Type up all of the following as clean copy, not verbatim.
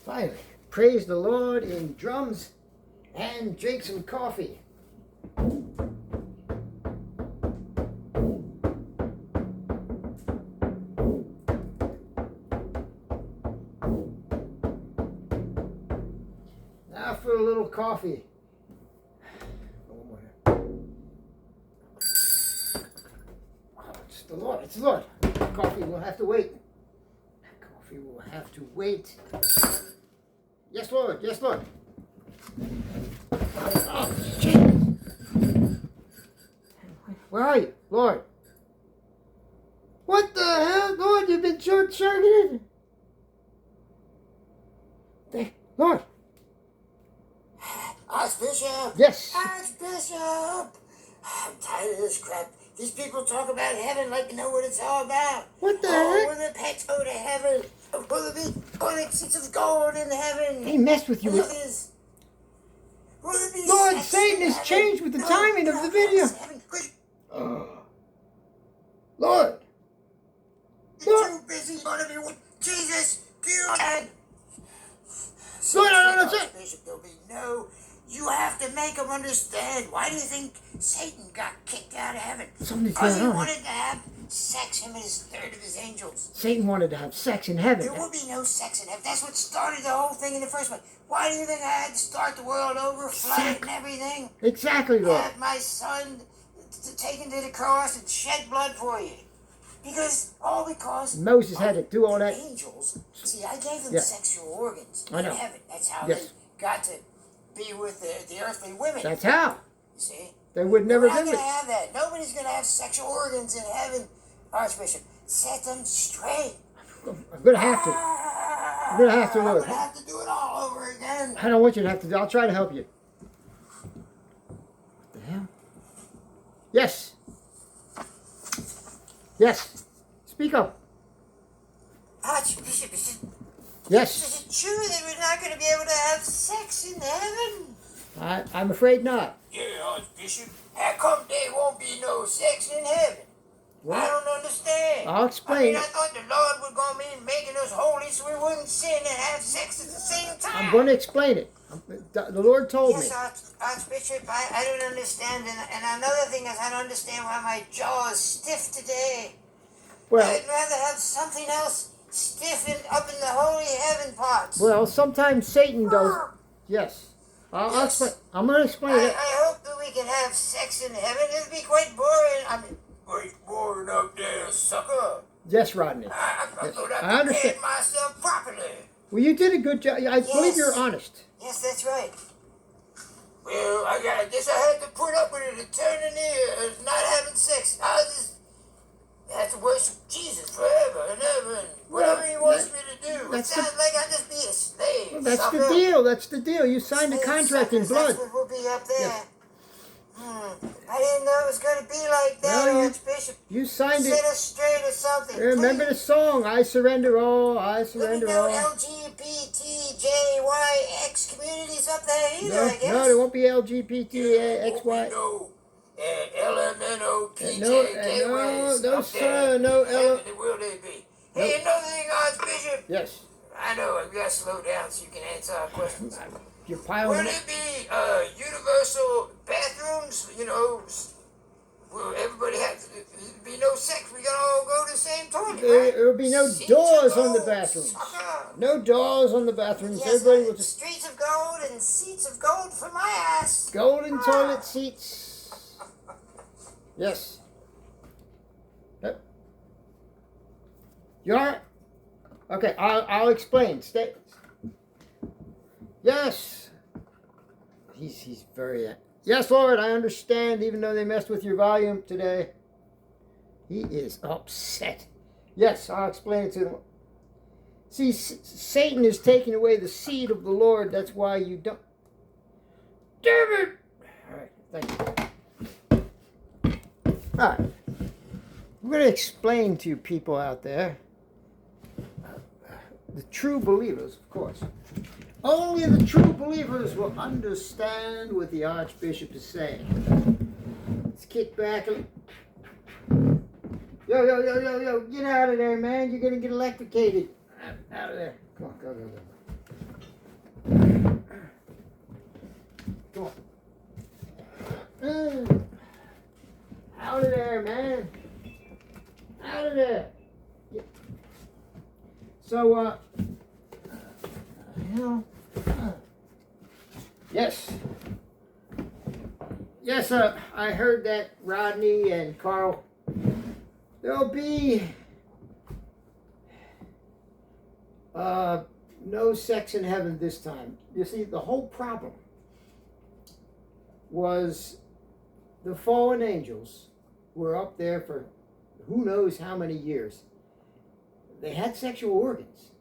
Finally, praise the Lord in drums and drink some coffee. Now for a little coffee. It's the Lord. It's the Lord. Coffee will have to wait. Coffee will have to wait. Yes, Lord. Yes, Lord. Oh, shit. Where are you, Lord? What the hell, Lord? You've been short-circuited. Lord. Archbishop! Yes. Archbishop! I'm tired of this crap. These people talk about heaven like they know what it's all about. What the heck? heck? Will the pets go to heaven? Will there be golden seats of gold in heaven? He messed with you. Will there be Lord, sex Satan in has heaven? changed with the timing of the video. Lord. You're too busy going to be with Jesus. Do you understand? Lord, I don't understand. Archbishop, there'll be no... You have to make them understand. Why do you think Satan got kicked out of heaven? Something's Because he going on. wanted to have sex, him and his third of his angels. Satan wanted to have sex in heaven. There would be no sex in heaven. That's what started the whole thing in the first place. Why do you think I had to start the world over, flood it and everything? Exactly, Lord. Have my son taken to the cross and shed blood for you. Because Moses had to do all that. Angels. See, I gave them Yeah. sexual organs I know. in heaven. That's how Yes. they got to be with the earthly women. That's how. You see? They would never We're not do going to it. have that. Nobody's going to have sexual organs in heaven, Archbishop. Set them straight. I'm going to have to. I'm going to have to, I'm Lord. going to have to do it all over again. I don't want you to have to. I'll try to help you. What the hell? Yes. Yes. Speak up. Archbishop, Yes. is it true that we're not going to be able to have sex in heaven? I'm afraid not. Yeah, Archbishop. How come there won't be no sex in heaven? What? I don't understand. I'll explain. I thought the Lord was going to be making us holy so we wouldn't sin and have sex at the same time. I'm going to explain it. The Lord told me. Yes, Archbishop, I don't understand. And another thing is I don't understand why my jaw is stiff today. Well, I'd rather have something else stiffened up in the holy heaven parts. well, sometimes Satan does. Yes. I'll explain. I'm going to explain it. I hope that we can have sex in heaven. It'll be quite boring. I mean, quite boring up there, sucker. Yes, Rodney. I thought I I understand. prepared myself properly. Well, you did a good job. I believe you're honest. Yes, that's right. Well, I guess I had to put up with it eternity of not having sex. I just have to worship Jesus forever and ever and whatever he wants me to do. It sounds like I just be a slave. Well, that's sucker. the deal. That's the deal. You signed the Slave contract in suckers, blood. That's what will be up there. Yes. I didn't know it was going to be like that, Well, Archbishop. You signed Set it. us straight or something. Remember the song, I surrender all, I There'll be surrender no all. LGBTJYX communities up there either, No, I guess. no, there won't be LGBTXY. No, LMNOPJ, no, sir, no, will they be? Hey, another thing, Archbishop. Yes. I know, we gotta slow down so you can answer our questions. You're Will piling it be universal bathrooms? You know, will everybody have to be no sex? We gotta all go to the same toilet, right? There will be no Seats doors of on the gold, bathrooms. sucker. No doors on the bathrooms. Yes, Everybody will just streets of gold and seats of gold for my ass. golden toilet seats. Yes. Yep. You all right? Okay, I'll explain. Stay. Yes. He's very. Yes, Lord, I understand. Even though they messed with your volume today, he is upset. Yes, I'll explain it to them. See, Satan is taking away the seed of the Lord. That's why you don't. Damn it! All right, thank you. All right, I'm going to explain to you people out there, the true believers, of course. Only the true believers will understand what the Archbishop is saying. Let's kick back and... Yo, get out of there, man. You're going to get electrocuted. Out of there. Come on, go. So, yes. Yes, I heard that, Rodney and Carl. There'll be no sex in heaven this time. You see, the whole problem was the fallen angels were up there for who knows how many years. They had sexual organs.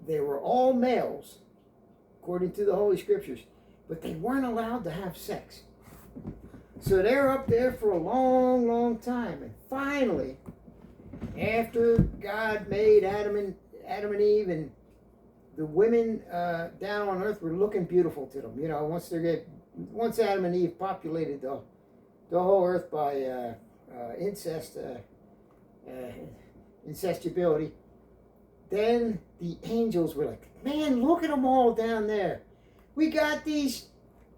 They were all males, according to the Holy Scriptures, but they weren't allowed to have sex. So they're up there for a long, long time. And finally, after God made Adam and Eve, and the women down on earth were looking beautiful to them. You know, once Adam and Eve populated the whole earth by incestuability, then the angels were like, man, look at them all down there. We got these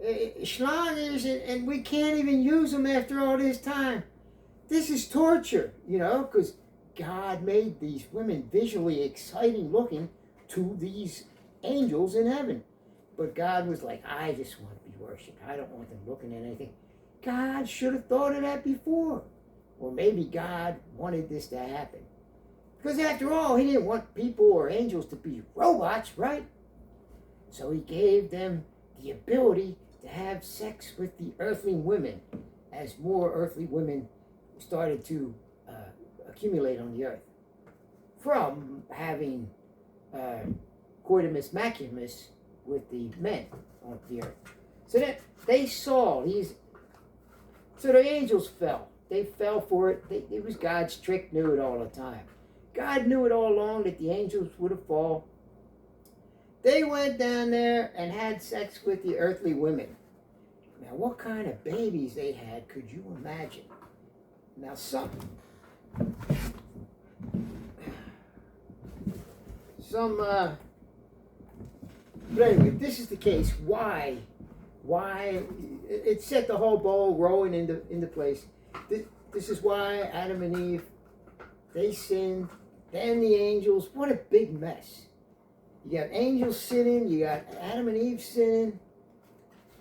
schlangers and we can't even use them after all this time. This is torture, you know, because God made these women visually exciting looking to these angels in heaven. But God was like, I just want to be worshipped. I don't want them looking at anything. God should have thought of that before. Or maybe God wanted this to happen. Because after all, he didn't want people or angels to be robots, right? So he gave them the ability to have sex with the earthly women as more earthly women started to accumulate on the earth. From having coitus maximus with the men on the earth. So that they saw these. So the angels fell. They fell for it. It was God's trick, knew it all the time. God knew it all along that the angels would have fallen. They went down there and had sex with the earthly women. Now, what kind of babies they had, could you imagine? Now, but anyway, this is the case. Why it set the whole ball rolling into place. This is why Adam and Eve, they sinned. Then the angels, what a big mess. You got angels sinning, you got Adam and Eve sinning.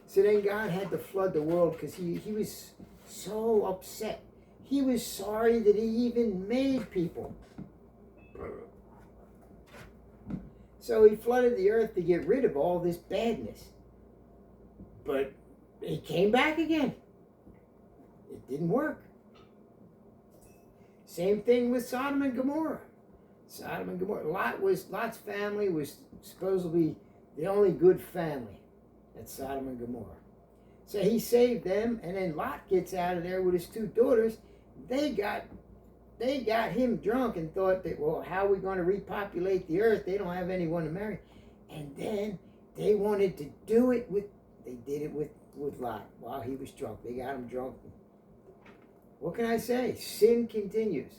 So then God had to flood the world because he was so upset. He was sorry that he even made people. So he flooded the earth to get rid of all this badness. But it came back again. It didn't work. Same thing with Sodom and Gomorrah. Sodom and Gomorrah. Lot's family was supposedly the only good family at Sodom and Gomorrah. So he saved them, and then Lot gets out of there with his two daughters. They got him drunk and thought that, well, how are we going to repopulate the earth? They don't have anyone to marry. And then they wanted to do it they did it with Lot while he was drunk. They got him drunk. What can I say? Sin continues.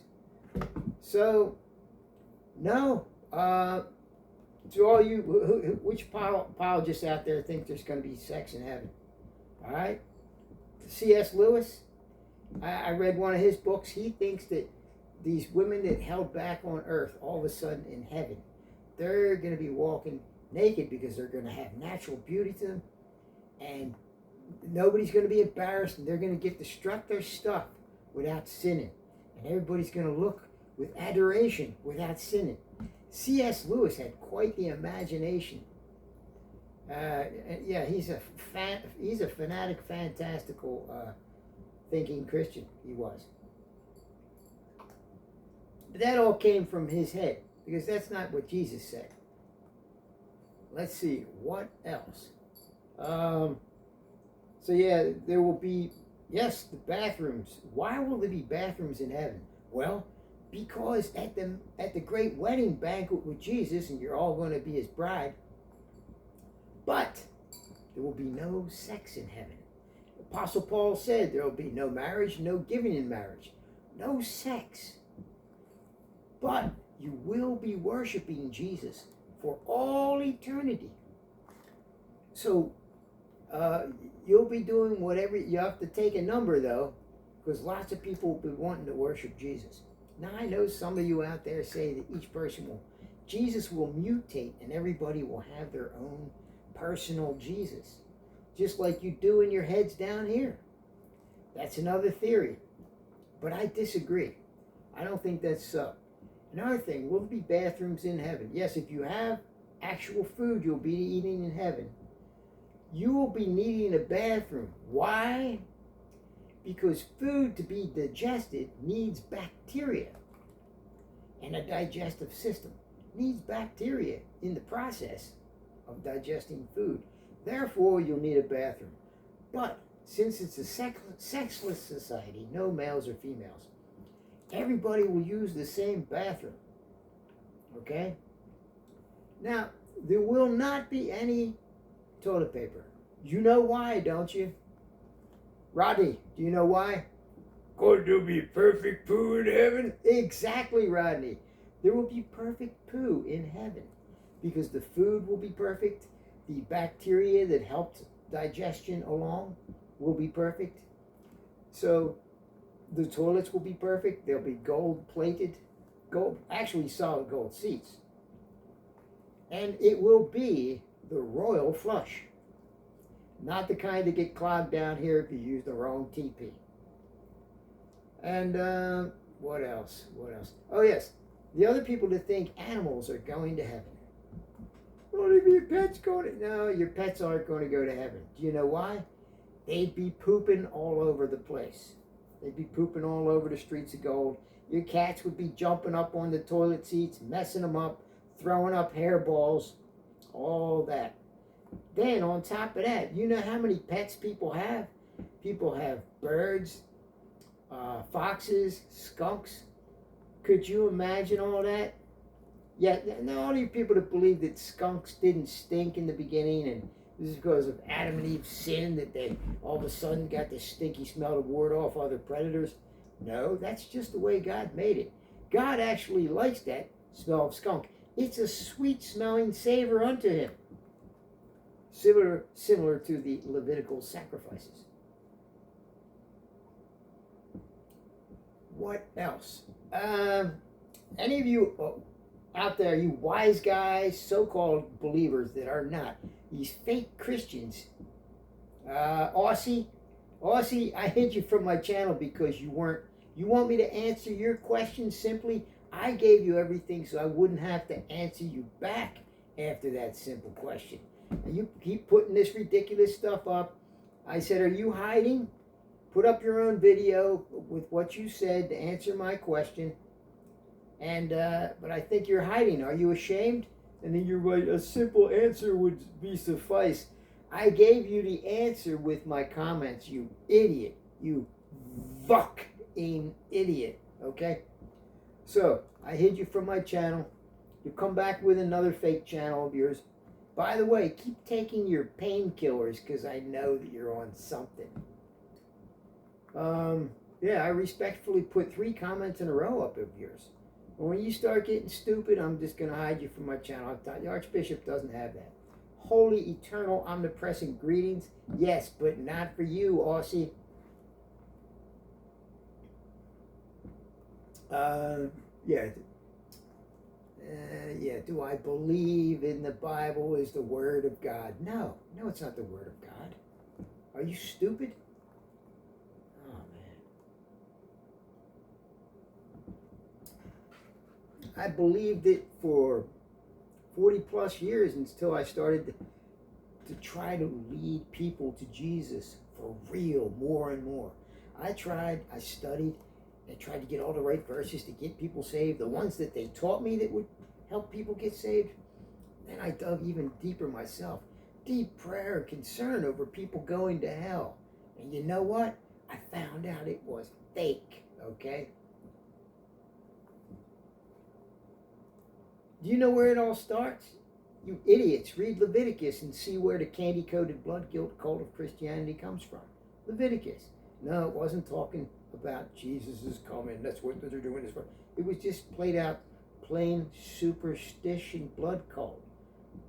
So, no. To all you, which apologists out there think there's going to be sex in heaven? All right? C.S. Lewis, I read one of his books. He thinks that these women that held back on earth, all of a sudden in heaven, they're going to be walking naked because they're going to have natural beauty to them. And nobody's going to be embarrassed, and they're going to get to strut their stuff without sinning. And everybody's going to look with adoration without sinning. C.S. Lewis had quite the imagination. Yeah, he's a fanatic, fantastical thinking Christian. He was. But that all came from his head, because that's not what Jesus said. Let's see, what else? So yeah, there will be, yes, the bathrooms. Why will there be bathrooms in heaven? Well, because at the great wedding banquet with Jesus, and you're all going to be his bride, but there will be no sex in heaven. Apostle Paul said there will be no marriage, no giving in marriage, no sex. But you will be worshiping Jesus for all eternity. So you'll be doing whatever. You have to take a number, though, because lots of people will be wanting to worship Jesus. Now, I know some of you out there say that each person will Jesus will mutate and everybody will have their own personal Jesus. Just like you do in your heads down here. That's another theory. But I disagree. I don't think that's so. Another thing, will there be bathrooms in heaven? Yes, if you have actual food you'll be eating in heaven, you will be needing a bathroom. Why? Because food to be digested needs bacteria. And a digestive system needs bacteria in the process of digesting food. Therefore, you'll need a bathroom. But since it's a sexless society, no males or females, everybody will use the same bathroom. Okay? Now, there will not be any toilet paper. You know why, don't you? Rodney, do you know why? Could there be perfect poo in heaven? Exactly, Rodney. There will be perfect poo in heaven because the food will be perfect. The bacteria that helped digestion along will be perfect. So the toilets will be perfect. They'll be gold plated, actually solid gold seats. And it will be the royal flush. Not the kind that get clogged down here if you use the wrong TP. And what else? Oh yes, the other people that think animals are going to heaven. Well, if your pet's going to... No, your pets aren't going to go to heaven. Do you know why? They'd be pooping all over the place. They'd be pooping all over the streets of gold. Your cats would be jumping up on the toilet seats, messing them up, throwing up hairballs, all that. Then on top of that, you know how many pets people have? People have birds, foxes, skunks. Could you imagine all that? Yeah, all you people that believe that skunks didn't stink in the beginning and this is because of Adam and Eve's sin that they all of a sudden got this stinky smell to ward off other predators. No, that's just the way God made it. God actually likes that smell of skunk. It's a sweet smelling savor unto him. Similar to the Levitical sacrifices. What else? Any of you out there, you wise guys, so-called believers that are not, these fake Christians, Aussie, I hid you from my channel because you want me to answer your question simply? I gave you everything so I wouldn't have to answer you back after that simple question. And you keep putting this ridiculous stuff up. I said, are you hiding? Put up your own video with what you said to answer my question. And but I think you're hiding. Are you ashamed? And then you're right, a simple answer would be suffice. I gave you the answer with my comments, you idiot. You fucking idiot. Okay? So, I hid you from my channel. You come back with another fake channel of yours. By the way, keep taking your painkillers because I know that you're on something. Yeah, I respectfully put 3 comments in a row up of yours. But when you start getting stupid, I'm just going to hide you from my channel. The Archbishop doesn't have that. Holy, eternal, omnipresent greetings. Yes, but not for you, Aussie. Yeah, do I believe in the Bible is the Word of God? No, it's not the Word of God. Are you stupid? Oh, man. I believed it for 40 plus years until I started to try to lead people to Jesus for real, more and more. I studied, I tried to get all the right verses to get people saved, the ones that they taught me that would help people get saved. Then I dug even deeper myself. Deep prayer and concern over people going to hell. And you know what? I found out it was fake, okay? Do you know where it all starts? You idiots, read Leviticus and see where the candy-coated blood guilt cult of Christianity comes from. Leviticus. No, it wasn't talking about Jesus is coming. That's what they're doing this for. It was just played out plain superstition blood cult.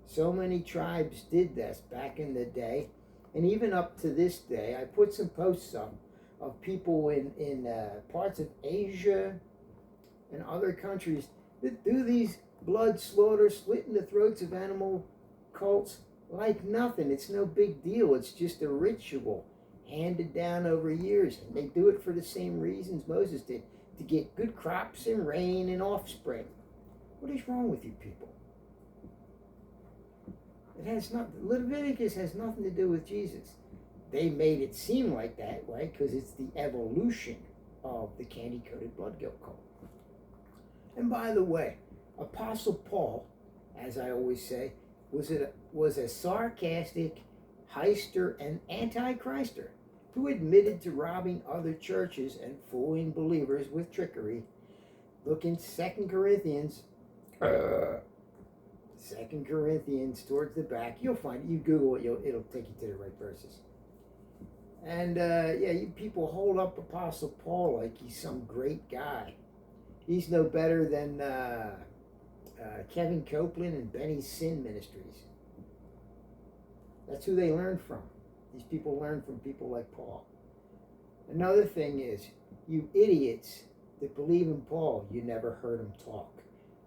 So many tribes did this back in the day, and even up to this day. I put some posts up of people in parts of Asia and other countries that do these blood slaughter, slitting the throats of animal cults like nothing. It's no big deal. It's just a ritual handed down over years. And they do it for the same reasons Moses did, to get good crops and rain and offspring. What is wrong with you people? It has not. Leviticus has nothing to do with Jesus. They made it seem like that way because it's the evolution of the candy-coated blood guilt cult. And by the way, Apostle Paul, as I always say, was a sarcastic heister and anti-Christer who admitted to robbing other churches and fooling believers with trickery. Look in 2 Corinthians. 2 Corinthians towards the back. You'll find it. You Google it, it'll take you to the right verses. And you people hold up Apostle Paul like he's some great guy. He's no better than Kevin Copeland and Benny Sin Ministries. That's who they learn from. These people learn from people like Paul. Another thing is, you idiots that believe in Paul, you never heard him talk.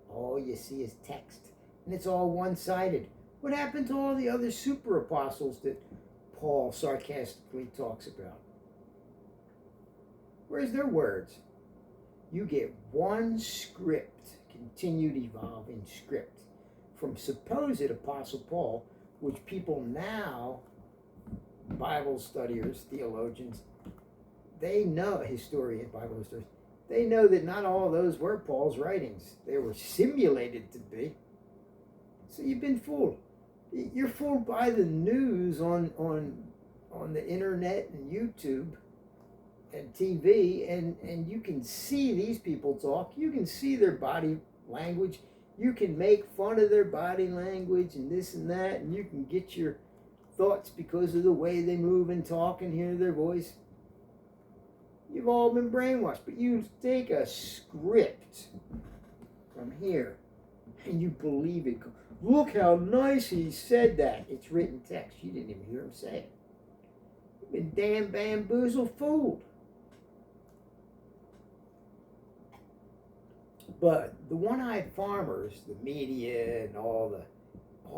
All you see is text. And it's all one-sided. What happened to all the other super apostles that Paul sarcastically talks about? Where's their words? You get one script, continued evolving script, from supposed Apostle Paul, which people now, Bible studiers, theologians, they know, historians, Bible historians, they know that not all of those were Paul's writings. They were simulated to be. So you've been fooled. You're fooled by the news on the internet and YouTube and TV, and you can see these people talk. You can see their body language. You can make fun of their body language and this and that, and you can get your thoughts because of the way they move and talk and hear their voice. You've all been brainwashed, but you take a script from here and you believe it. Look how nice he said that. It's written text. You didn't even hear him say it. You've been damn bamboozled, fooled. But the one-eyed farmers, the media, and all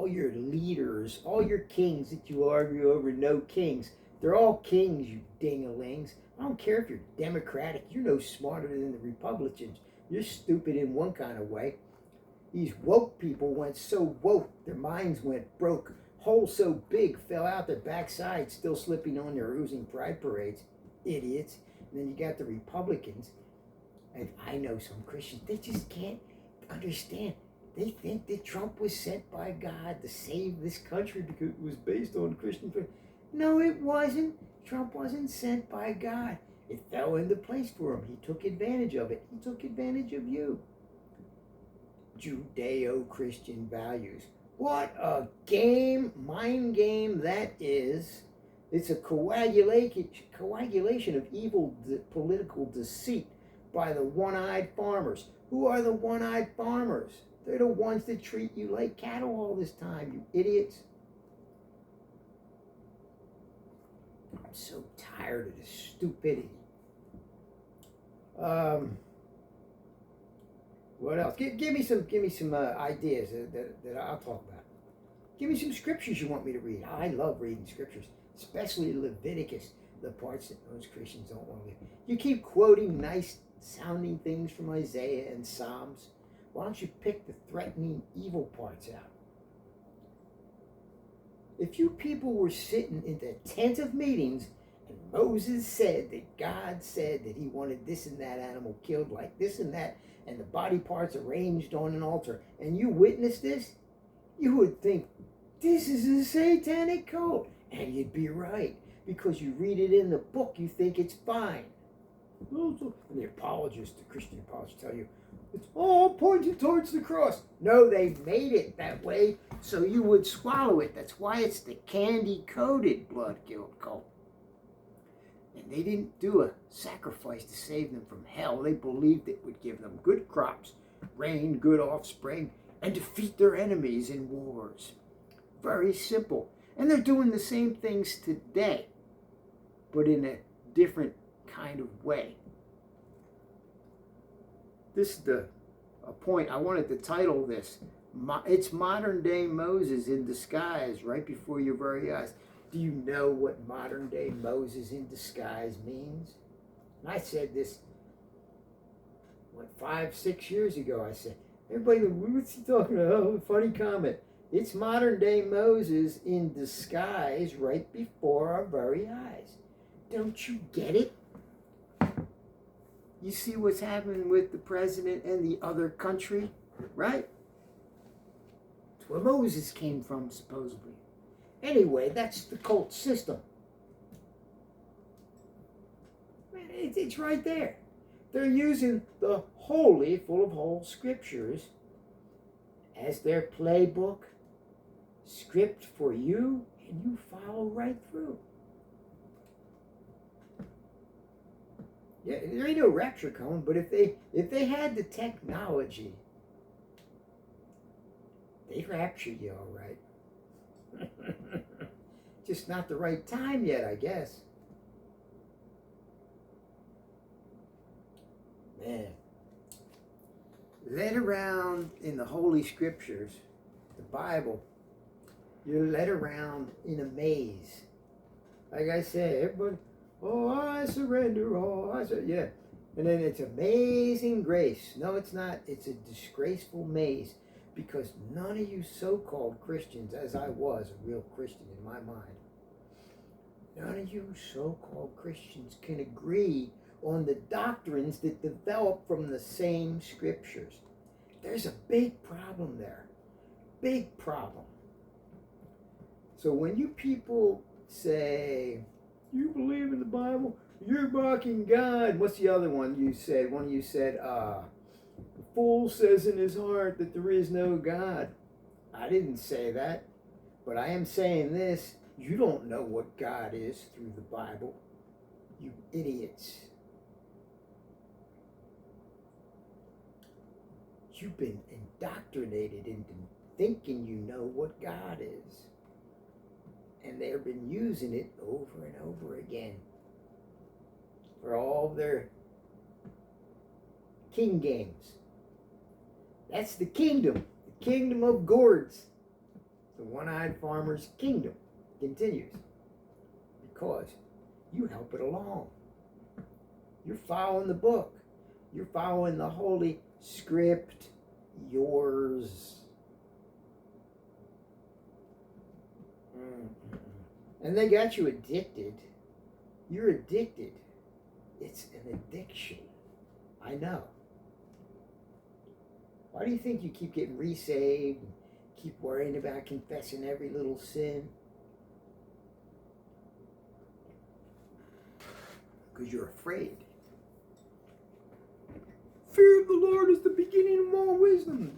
your leaders, all your kings that you argue over, no kings, they're all kings, you ding-a-lings. I don't care if you're Democratic. You're no smarter than the Republicans. You're stupid in one kind of way. These woke people went so woke, their minds went broke. Holes so big fell out their backside, still slipping on their oozing pride parades. Idiots. And then you got the Republicans. And I know some Christians, they just can't understand. They think that Trump was sent by God to save this country because it was based on Christian faith. No, it wasn't. Trump wasn't sent by God. It fell into place for him. He took advantage of it. He took advantage of you. Judeo-Christian values. What a game, mind game that is. It's a coagulation of evil political deceit by the one-eyed farmers. Who are the one-eyed farmers? They're the ones that treat you like cattle all this time, you idiots. I'm so tired of this stupidity. What else? Give me some ideas that I'll talk about. Give me some scriptures you want me to read. I love reading scriptures, especially Leviticus, the parts that most Christians don't want to read. You keep quoting nice sounding things from Isaiah and Psalms. Why don't you pick the threatening evil parts out? If you people were sitting in the tent of meetings and Moses said that God said that he wanted this and that animal killed like this and that, and the body parts arranged on an altar, and you witnessed this, you would think, this is a satanic cult. And you'd be right, because you read it in the book, you think it's fine. And the apologists, the Christian apologists tell you, it's all pointed towards the cross. No, they made it that way so you would swallow it. That's why it's the candy-coated blood guilt cult. And they didn't do a sacrifice to save them from hell. They believed it would give them good crops, rain, good offspring, and defeat their enemies in wars. Very simple. And they're doing the same things today, but in a different kind of way. This is the a point. I wanted to title this, it's modern day Moses in disguise right before your very eyes. Do you know what modern day Moses in disguise means? And I said this, 5, 6 years ago. I said, everybody, what's he talking about? Oh, funny comment. It's modern day Moses in disguise right before our very eyes. Don't you get it? You see what's happening with the president and the other country, right? That's where Moses came from, supposedly. Anyway, that's the cult system. Man, it's right there. They're using the holy, full of whole scriptures as their playbook, script for you, and you follow right through. Yeah, there ain't no rapture coming, but if they had the technology, they'd rapture you all right. Just not the right time yet, I guess. Man, led around in the Holy Scriptures, the Bible, you're led around in a maze. Like I said, everybody, oh, I surrender, oh, I surrender, yeah. And then it's amazing grace. No, it's not. It's a disgraceful maze because none of you so-called Christians, as I was a real Christian in my mind, none of you so-called Christians can agree on the doctrines that develop from the same scriptures. There's a big problem there. Big problem. So when you people say, you believe in the Bible, you're mocking God. What's the other one you said? One of you said, the fool says in his heart that there is no God. I didn't say that, but I am saying this. You don't know what God is through the Bible. You idiots. You've been indoctrinated into thinking you know what God is. And they've been using it over and over again for all their king games. That's the kingdom of gourds. The one-eyed farmer's kingdom continues because you help it along. You're following the book. You're following the holy script, yours. And they got you addicted. You're addicted. It's an addiction. I know. Why do you think you keep getting resaved and keep worrying about confessing every little sin? Because you're afraid. Fear of the Lord is the beginning of all wisdom.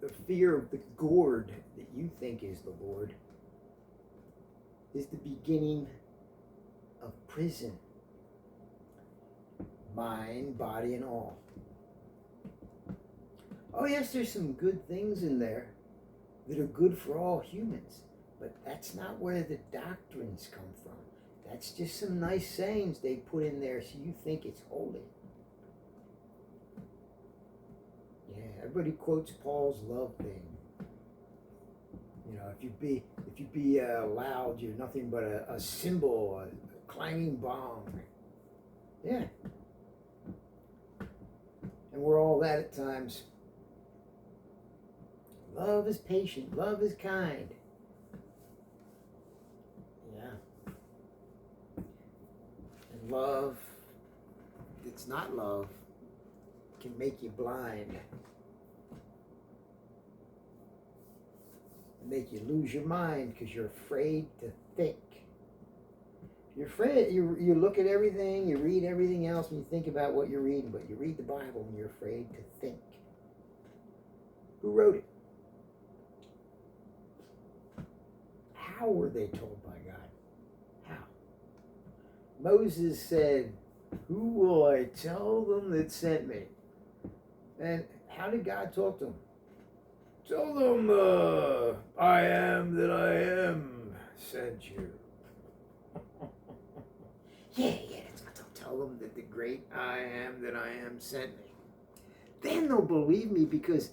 The fear of the gourd that you think is the Lord is the beginning of prison. Mind, body, and all. Oh yes, there's some good things in there that are good for all humans, but that's not where the doctrines come from. That's just some nice sayings they put in there so you think it's holy. Yeah, everybody quotes Paul's love thing. You know, if you be loud, you're nothing but a cymbal, a clanging gong. Yeah. And we're all that at times. Love is patient. Love is kind. Yeah. And love, it's not love, can make you blind. Make you lose your mind because you're afraid to think. You're afraid. You look at everything, you read everything else, and you think about what you're reading, but you read the Bible and you're afraid to think. Who wrote it? How were they told by God? How? Moses said, "Who will I tell them that sent me?" And how did God talk to him? Tell them, I am that I am sent you. yeah, that's what I'll tell them, that the great I am that I am sent me. then they'll believe me because,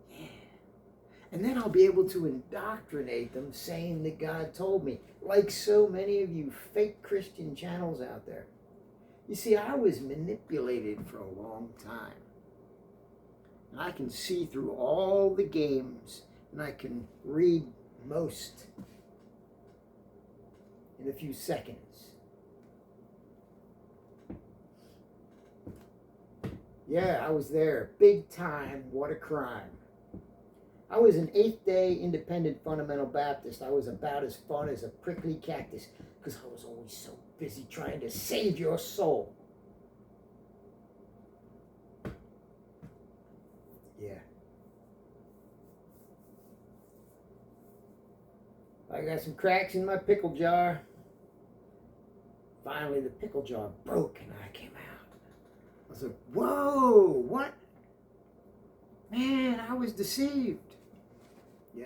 yeah. And then I'll be able to indoctrinate them saying that God told me, like so many of you fake Christian channels out there. You see, I was manipulated for a long time. And I can see through all the games, and I can read most in a few seconds. Yeah, I was there. Big time. What a crime. I was an Eighth-day Independent Fundamental Baptist. I was about as fun as a prickly cactus because I was always so busy trying to save your soul. Yeah. I got some cracks in my pickle jar. Finally, the pickle jar broke and I came out. I was like, whoa, what? Man, I was deceived. Yeah.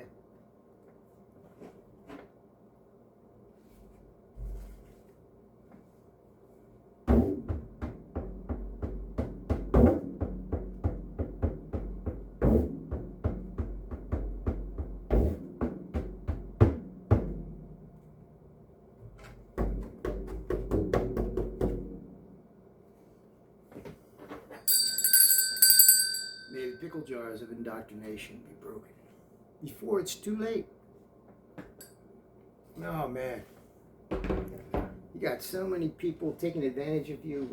May the pickle jars of indoctrination be broken before it's too late. Oh man, you got so many people taking advantage of you.